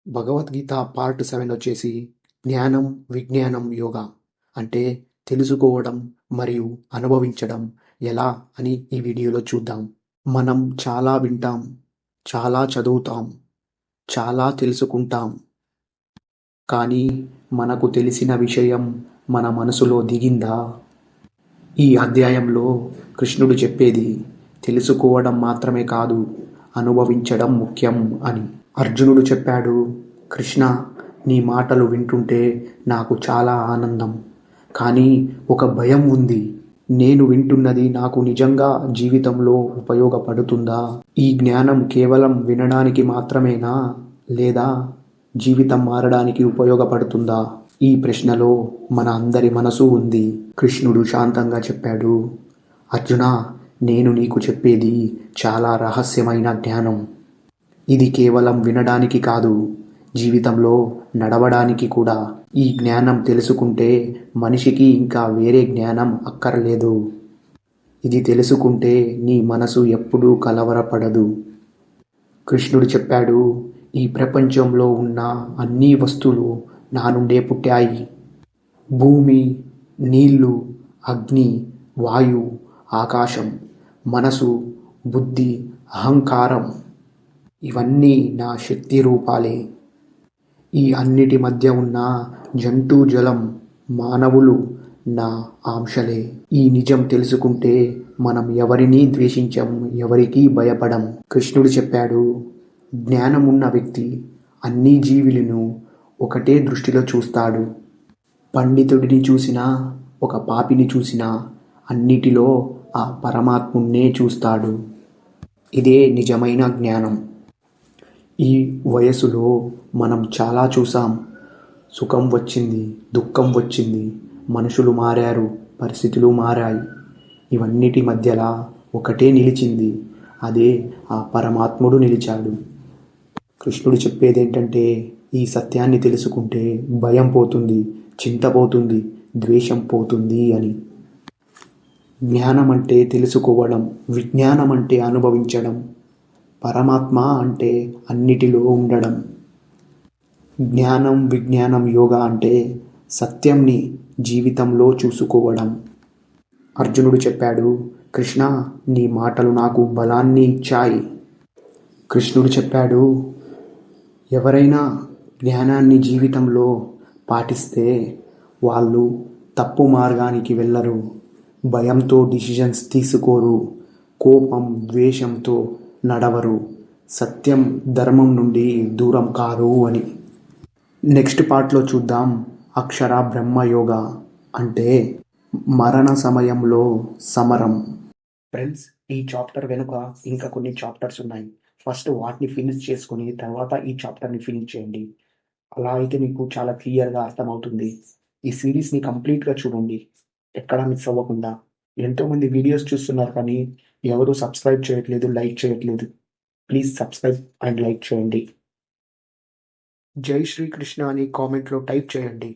Bhagavad Gita part 7 వచ్చేసి జ్ఞానం, విజ్ఞానం, యోగా అంటే తెలుసుకోవడం మరియు అనుభవించడం ఎలా అని ఈ వీడియోలో చూద్దాం. మనం చాలా వింటాం, చాలా చదువుతాం, చాలా తెలుసుకుంటాం. కానీ మనకు తెలిసిన విషయం మన మనసులో దిగిందా? ఈ అధ్యాయంలో కృష్ణుడు చెప్పేది తెలుసుకోవడం మాత్రమే కాదు, అనుభవించడం ముఖ్యం అని. అర్జునుడు చెప్పాడు, కృష్ణ, నీ మాటలు వింటుంటే నాకు చాలా ఆనందం. కానీ ఒక భయం ఉంది. నేను వింటున్నది నాకు నిజంగా జీవితంలో ఉపయోగపడుతుందా? ఈ జ్ఞానం కేవలం వినడానికి మాత్రమేనా, లేదా జీవితం మారడానికి ఉపయోగపడుతుందా? ఈ ప్రశ్నలో మన అందరి మనసు ఉంది. కృష్ణుడు శాంతంగా చెప్పాడు, అర్జున, నేను నీకు చెప్పేది చాలా రహస్యమైన జ్ఞానం. ఇది కేవలం వినడానికి కాదు, జీవితంలో నడవడానికి కూడా. ఈ జ్ఞానం తెలుసుకుంటే మనిషికి ఇంకా వేరే జ్ఞానం అక్కర్లేదు. ఇది తెలుసుకుంటే నీ మనసు ఎప్పుడూ కలవరపడదు. కృష్ణుడు చెప్పాడు, ఈ ప్రపంచంలో ఉన్న అన్ని వస్తువులు నా నుండే పుట్టాయి. భూమి, నీళ్లు, అగ్ని, వాయు, ఆకాశం, మనసు, బుద్ధి, అహంకారం ఇవన్నీ నా శక్తి రూపాలే. ఈ అన్నిటి మధ్య ఉన్న జంతుజాలం, మానవులు నా అంశలే. ఈ నిజం తెలుసుకుంటే మనం ఎవరినీ ద్వేషించం, ఎవరికీ భయపడం. కృష్ణుడు చెప్పాడు, జ్ఞానమున్న వ్యక్తి అన్ని జీవులను ఒకటే దృష్టిలో చూస్తాడు. పండితుడిని చూసినా, ఒక పాపిని చూసినా అన్నిటిలో ఆ పరమాత్మున్నే చూస్తాడు. ఇదే నిజమైన జ్ఞానం. ఈ వయసులో మనం చాలా చూసాం. సుఖం వచ్చింది, దుఃఖం వచ్చింది, మనుషులు మారారు, పరిస్థితులు మారాయి. ఇవన్నిటి మధ్యలా ఒకటే నిలిచింది, అదే ఆ పరమాత్ముడు నిలిచాడు. కృష్ణుడు చెప్పేదేంటంటే, ఈ సత్యాన్ని తెలుసుకుంటే భయం పోతుంది, చింత పోతుంది, ద్వేషం పోతుంది అని. జ్ఞానం అంటే తెలుసుకోవడం, విజ్ఞానం అంటే అనుభవించడం, పరమాత్మ అంటే అన్నిటిలో ఉండడం. జ్ఞానం, విజ్ఞానం, యోగా అంటే సత్యంని జీవితంలో చూసుకోవడం. అర్జునుడు చెప్పాడు, కృష్ణ, నీ మాటలు నాకు బలాన్ని ఇచ్చాయి. కృష్ణుడు చెప్పాడు, ఎవరైనా జ్ఞానాన్ని జీవితంలో పాటిస్తే వాళ్ళు తప్పు మార్గానికి వెళ్ళరు, భయంతో డిసిషన్స్ తీసుకోరు, కోపం, ద్వేషంతో నడవరు, సత్యం, ధర్మం నుండి దూరం కారు అని. నెక్స్ట్ పార్ట్లో చూద్దాం. అక్షర బ్రహ్మయోగ అంటే మరణ సమయంలో సమరం. ఫ్రెండ్స్, ఈ చాప్టర్ వెనుక ఇంకా కొన్ని చాప్టర్స్ ఉన్నాయి. ఫస్ట్ వాటిని ఫినిష్ చేసుకుని తర్వాత ఈ చాప్టర్ని ఫినిష్ చేయండి. అలా అయితే మీకు చాలా క్లియర్గా అర్థమవుతుంది. ఈ సిరీస్ని కంప్లీట్గా చూడండి, ఎక్కడా మిస్ అవ్వకుండా. ఎంతోమంది వీడియోస్ చూస్తున్నారు కానీ ఎవరు సబ్స్క్రైబ్ చేయట్లేదు, లైక్ చేయట్లేదు. ప్లీజ్ సబ్స్క్రైబ్ అండ్ లైక్ చేయండి. జై శ్రీకృష్ణ అని కామెంట్లో టైప్ చేయండి.